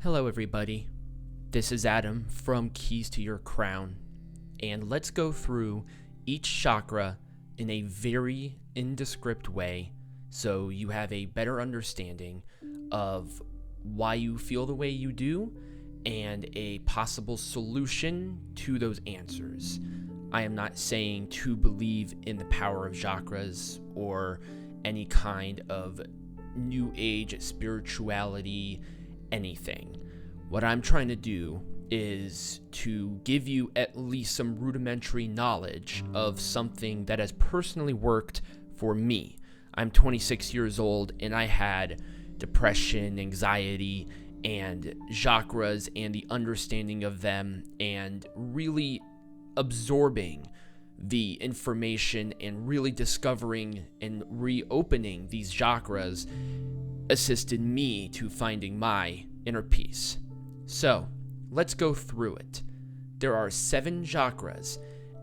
Hello everybody, this is Adam from Keys to Your Crown, and let's go through each chakra in a very indescript way so you have a better understanding of why you feel the way you do and a possible solution to those answers. I am not saying to believe in the power of chakras or any kind of new age spirituality, anything. What I'm trying to do is to give you at least some rudimentary knowledge of something that has personally worked for me. I'm 26 years old and I had depression, anxiety, and chakras and the understanding of them and really absorbing the information and really discovering and reopening these chakras assisted me to finding my inner peace. So, let's go through it. There are 7 chakras.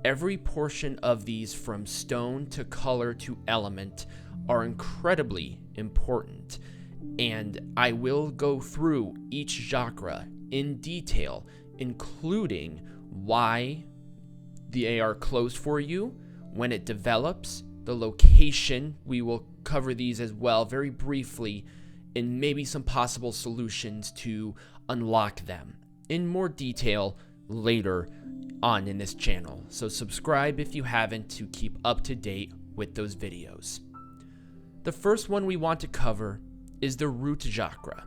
Every portion of these, from stone to color to element, are incredibly important. And I will go through each chakra in detail, including why they are closed for you, when it develops, the location. We will cover these as well very briefly, and maybe some possible solutions to unlock them in more detail later on in this channel. So subscribe if you haven't to keep up to date with those videos. The first one we want to cover is the Root Chakra.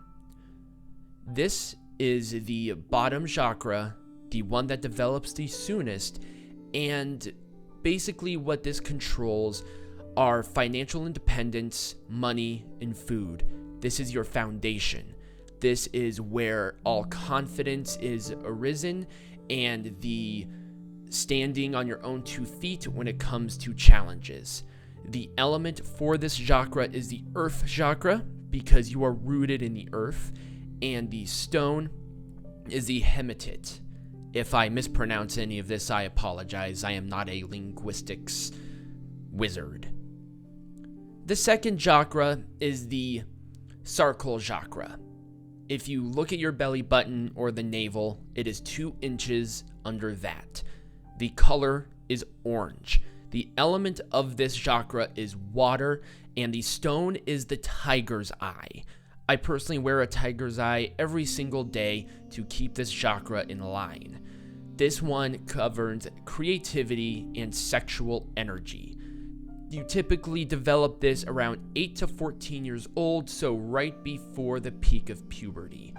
This is the bottom chakra, the one that develops the soonest, and basically what this controls are financial independence, money, and food. This is your foundation. This is where all confidence is arisen and the standing on your own 2 feet when it comes to challenges. The element for this chakra is the Earth Chakra because you are rooted in the earth, and the stone is the hematite. If I mispronounce any of this, I apologize. I am not a linguistics wizard. The second chakra is the Sacral Chakra. If you look at your belly button or the navel, it is 2 inches under that. The color is orange. The element of this chakra is water, and the stone is the tiger's eye. I personally wear a tiger's eye every single day to keep this chakra in line. This one governs creativity and sexual energy. You typically develop this around 8 to 14 years old, so right before the peak of puberty.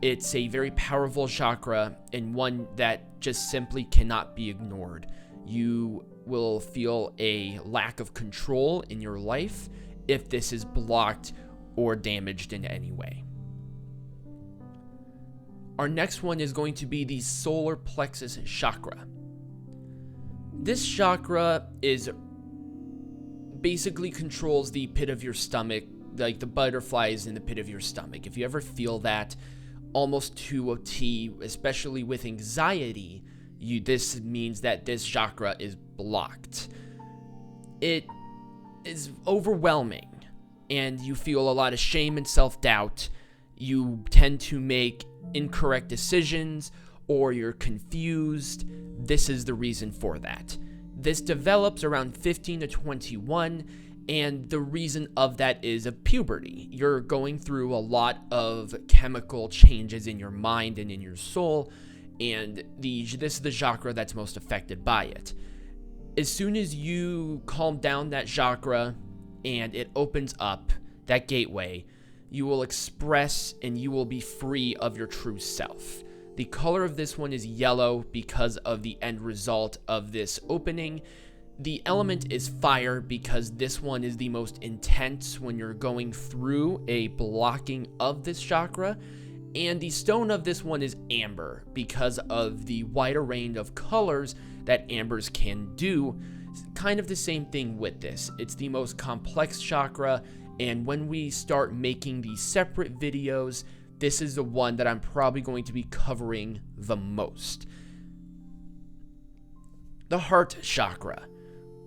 It's a very powerful chakra and one that just simply cannot be ignored. You will feel a lack of control in your life if this is blocked or damaged in any way. Our next one is going to be the Solar Plexus Chakra. This chakra is basically controls the pit of your stomach, like the butterflies in the pit of your stomach. If you ever feel that almost to a T, especially with anxiety, this means that this chakra is blocked. It is overwhelming, and you feel a lot of shame and self-doubt. You tend to make incorrect decisions, or you're confused. This is the reason for that. This develops around 15 to 21, and the reason of that is of puberty. You're going through a lot of chemical changes in your mind and in your soul, and this is the chakra that's most affected by it. As soon as you calm down that chakra and it opens up that gateway, you will express and you will be free of your true self. The color of this one is yellow because of the end result of this opening. The element is fire because this one is the most intense when you're going through a blocking of this chakra. And the stone of this one is amber because of the wider range of colors that ambers can do. Kind of the same thing with this. It's the most complex chakra, and when we start making these separate videos, this is the one that I'm probably going to be covering the most. The Heart Chakra,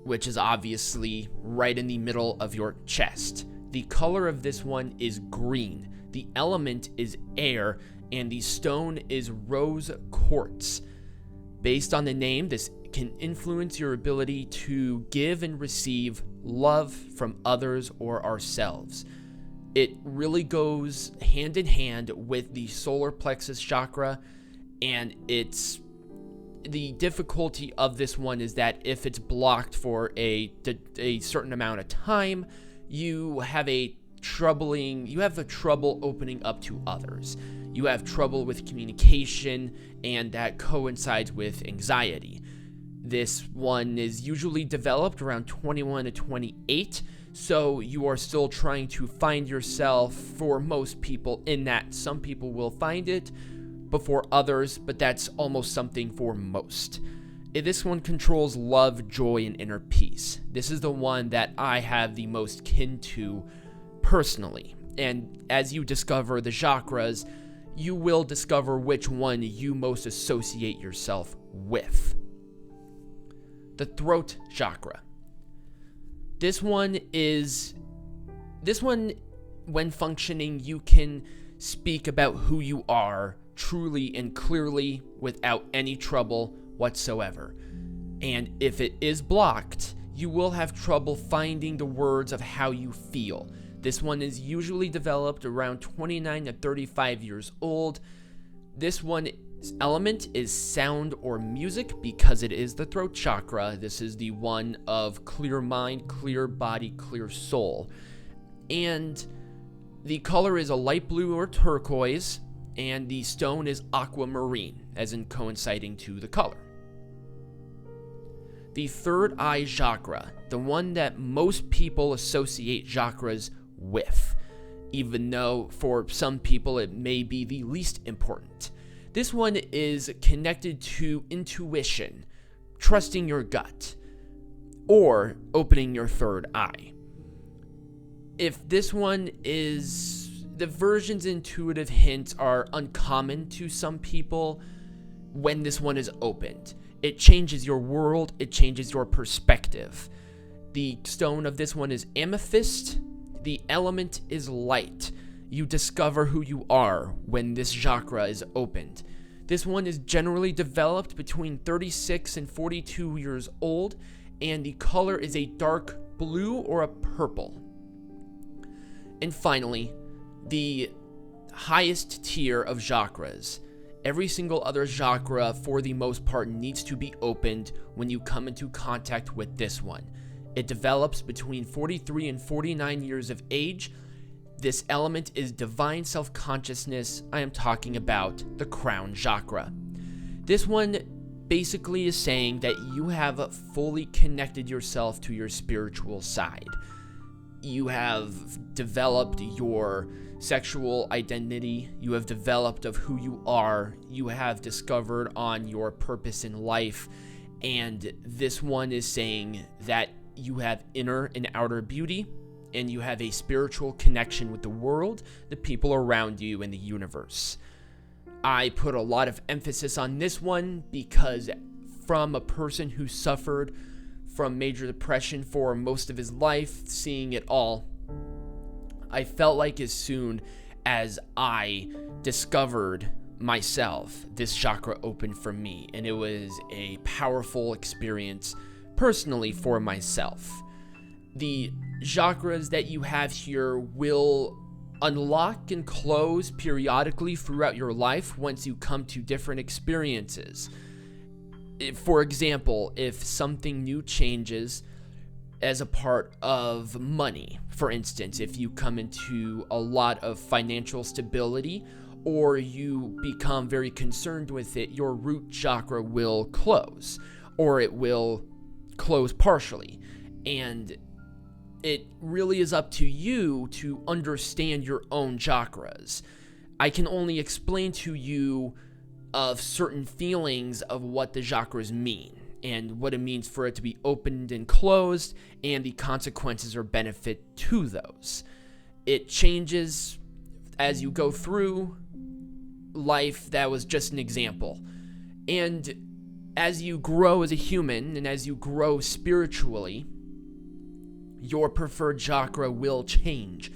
which is obviously right in the middle of your chest. The color of this one is green. The element is air, and the stone is rose quartz. Based on the name, this can influence your ability to give and receive love from others or ourselves. It really goes hand in hand with the Solar Plexus Chakra, and the difficulty of this one is that if it's blocked for a certain amount of time, you have trouble opening up to others. You have trouble with communication, and that coincides with anxiety. This one is usually developed around 21 to 28, so you are still trying to find yourself for most people in that. Some people will find it before others, but that's almost something for most. This one controls love, joy, and inner peace. This is the one that I have the most kin to personally. And as you discover the chakras, you will discover which one you most associate yourself with. The Throat Chakra. This one, when functioning, you can speak about who you are truly and clearly without any trouble whatsoever. And if it is blocked, you will have trouble finding the words of how you feel. This one is usually developed around 29 to 35 years old. This one's element is sound or music because it is the throat chakra. This is the one of clear mind, clear body, clear soul. And the color is a light blue or turquoise, and the stone is aquamarine, as in coinciding to the color. The Third Eye Chakra, the one that most people associate chakras with, even though for some people it may be the least important. This one is connected to intuition, trusting your gut, or opening your third eye. If this one is... The version's intuitive hints are uncommon to some people when this one is opened. It changes your world, it changes your perspective. The stone of this one is amethyst. The element is light. You discover who you are when this chakra is opened. This one is generally developed between 36 and 42 years old, and the color is a dark blue or a purple. And finally, the highest tier of chakras. Every single other chakra, for the most part, needs to be opened when you come into contact with this one. It develops between 43 and 49 years of age. This element is divine self-consciousness. I am talking about the Crown Chakra. This one basically is saying that you have fully connected yourself to your spiritual side. You have developed your sexual identity. You have developed of who you are. You have discovered on your purpose in life. And this one is saying that you have inner and outer beauty, and you have a spiritual connection with the world, the people around you, and the universe. I put a lot of emphasis on this one because from a person who suffered from major depression for most of his life, seeing it all, I felt like as soon as I discovered myself, this chakra opened for me, and it was a powerful experience personally for myself. The chakras that you have here will unlock and close periodically throughout your life once you come to different experiences. For example, if something new changes as a part of money, for instance, if you come into a lot of financial stability or you become very concerned with it, your root chakra will close, or it will close partially. And it really is up to you to understand your own chakras. I can only explain to you of certain feelings of what the chakras mean and what it means for it to be opened and closed, and the consequences or benefit to those. It changes as you go through life. That was just an example. And as you grow as a human and as you grow spiritually, your preferred chakra will change.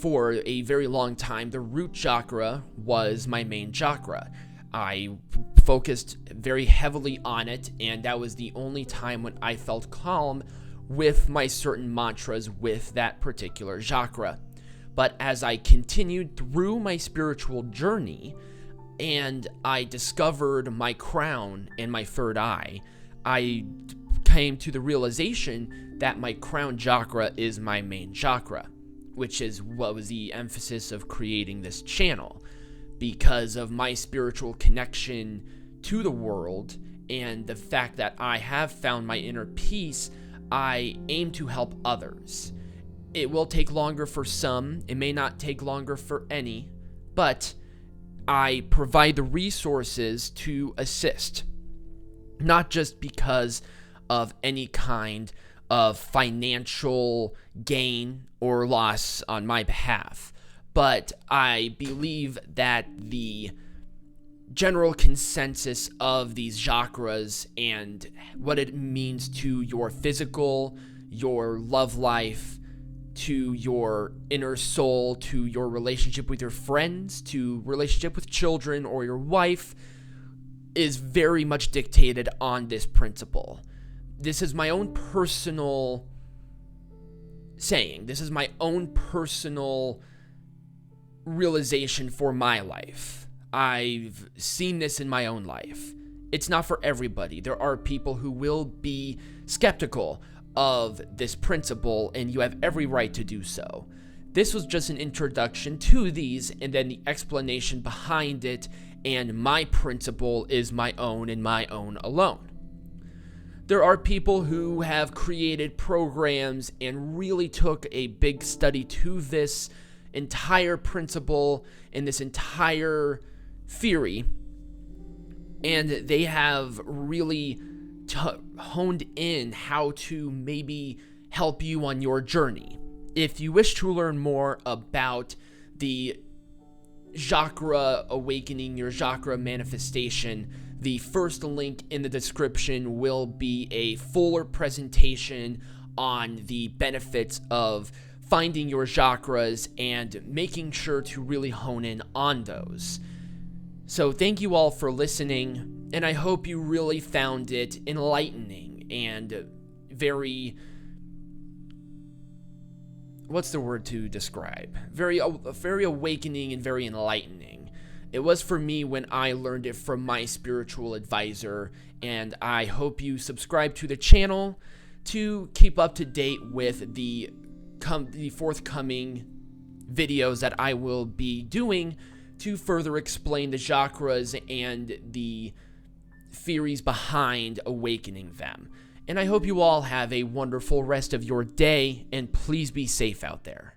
for a very long time, the root chakra was my main chakra. I focused very heavily on it, and that was the only time when I felt calm with my certain mantras with that particular chakra. But as I continued through my spiritual journey and I discovered my crown and my third eye, I came to the realization that my crown chakra is my main chakra, which is what was the emphasis of creating this channel. Because of my spiritual connection to the world and the fact that I have found my inner peace, I aim to help others. It will take longer for some, it may not take longer for any, but I provide the resources to assist. Not just because of any kind of financial gain or loss on my behalf, but I believe that the general consensus of these chakras and what it means to your physical, your love life, to your inner soul, to your relationship with your friends, to relationship with children or your wife, is very much dictated on this principle. This is my own personal saying. This is my own personal realization for my life. I've seen this in my own life. It's not for everybody. There are people who will be skeptical of this principle, and you have every right to do so. This was just an introduction to these, and then the explanation behind it, and my principle is my own and my own alone. There are people who have created programs and really took a big study to this entire principle and this entire theory, and they have really honed in how to maybe help you on your journey. If you wish to learn more about the chakra awakening, your chakra manifestation, the first link in the description will be a fuller presentation on the benefits of finding your chakras and making sure to really hone in on those. So thank you all for listening, and I hope you really found it enlightening and very, what's the word to describe? Very awakening and very enlightening. It was for me when I learned it from my spiritual advisor, and I hope you subscribe to the channel to keep up to date with the forthcoming videos that I will be doing to further explain the chakras and the theories behind awakening them. And I hope you all have a wonderful rest of your day, and please be safe out there.